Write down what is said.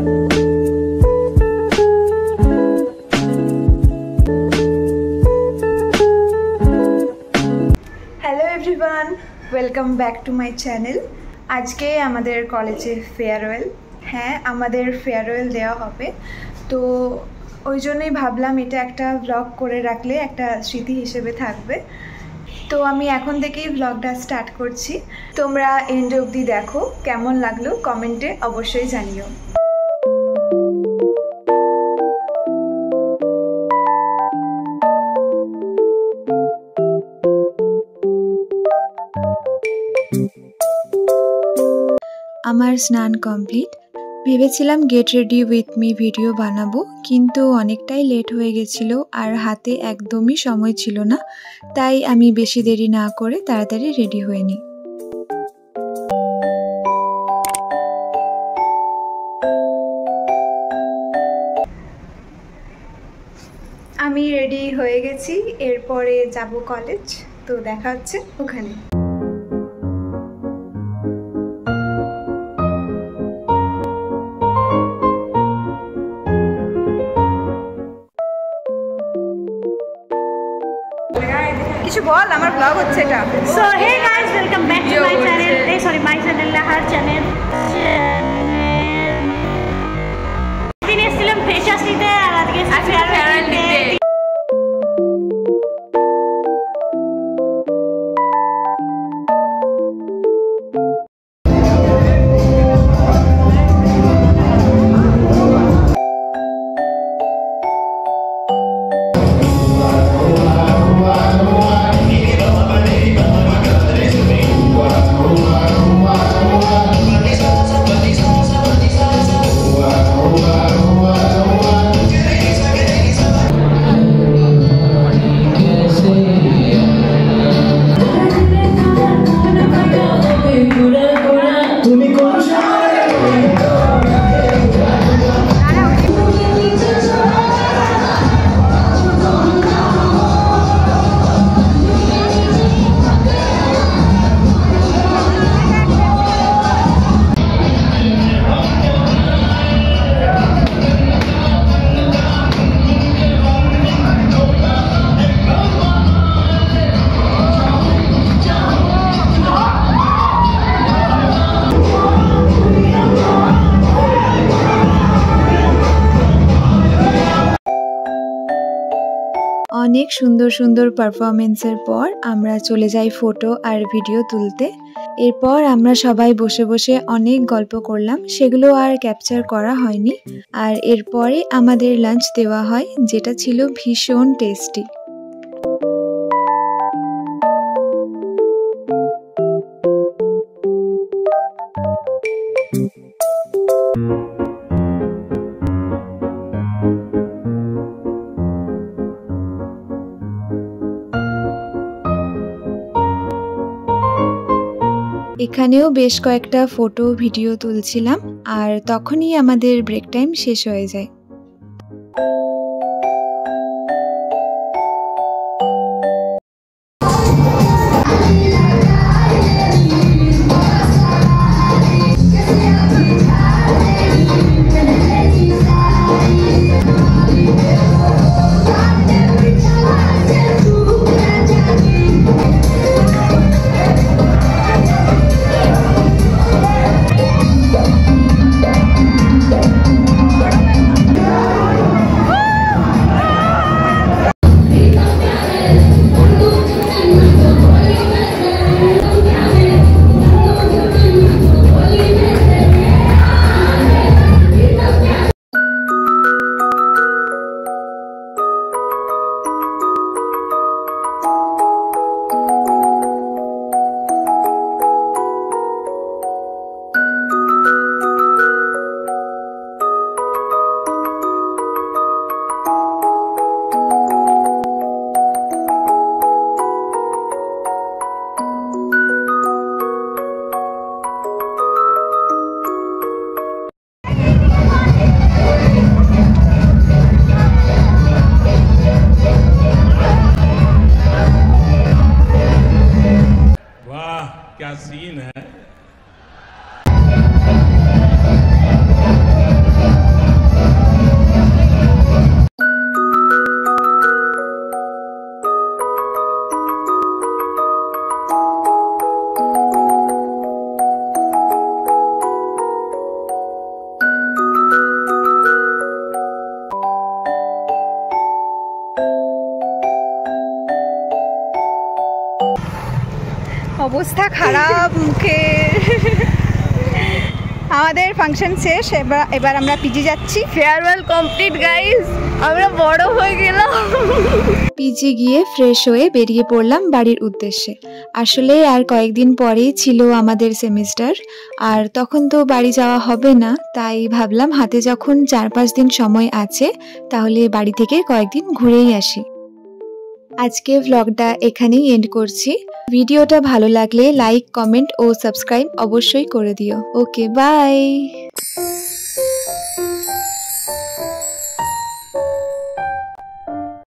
Everyone welcome back to my channel. आज के आमादेर कलेजे फेयरवेल, हाँ आमादेर फेयरवेल देওয়া হবে, तो ওই জন্যই ভাবলাম এটা একটা ব্লগ করে রাখলে একটা স্মৃতি হিসেবে থাকবে। তো আমি এখন থেকেই ব্লগটা স্টার্ট করছি, তোমরা এন্ড অবধি দেখো, কেমন লাগলো কমেন্টে অবশ্যই জানিও। আমার স্নান কমপ্লিট, ভেবেছিলাম get ready with me video বানাবো, কিন্তু অনেকটাই লেট হয়ে গেছিল আর হাতে একদমই সময় ছিল না, তাই আমি বেশি দেরি না করে তাড়াতাড়ি রেডি হয়ে নিই। আমি রেডি হয়ে গেছি, এরপরে যাব কলেজ, তো দেখা হচ্ছে ওখানে। কিছু বল, আমার ব্লগ হচ্ছে এটা। So hey guys, welcome back to my channel, sorry my channel না, হার চ্যানেল। দিন এসেছিলাম ফ্রেশার্স নিতে আর আজকে ফেয়ারওয়েল নিতে। অনেক সুন্দর সুন্দর পারফরমেন্সের পর আমরা চলে যাই ফটো আর ভিডিও তুলতে। এরপর আমরা সবাই বসে বসে অনেক গল্প করলাম, সেগুলো আর ক্যাপচার করা হয়নি। আর এরপরে আমাদের লাঞ্চ দেওয়া হয়, যেটা ছিল ভীষণ টেস্টি। এখানেও বেশ কয়েকটা ফটো ভিডিও তুলছিলাম, আর তখনই আমাদের ব্রেক টাইম শেষ হয়ে যায়। অবস্থা খারাপ মুখে। আমাদের ফাংশন শেষ, এবার আমরা পিজি যাচ্ছি। ফেয়ারওয়েল কমপ্লিট গাইস, আমরা বড় হয়ে গেলাম। পিজি গিয়ে ফ্রেশ হয়ে বেরিয়ে পড়লাম বাড়ির উদ্দেশ্যে। আসলে আর কয়েকদিন পরেই ছিল আমাদের সেমিস্টার, আর তখন তো বাড়ি যাওয়া হবে না, তাই ভাবলাম হাতে যখন 4-5 দিন সময় আছে তাহলে বাড়ি থেকে কয়েকদিন ঘুরেই আসি। আজকে ভ্লগটা এখানেই এন্ড করছি। ভিডিওটা ভালো লাগলে লাইক, কমেন্ট ও সাবস্ক্রাইব অবশ্যই করে দিও। ওকে, বাই।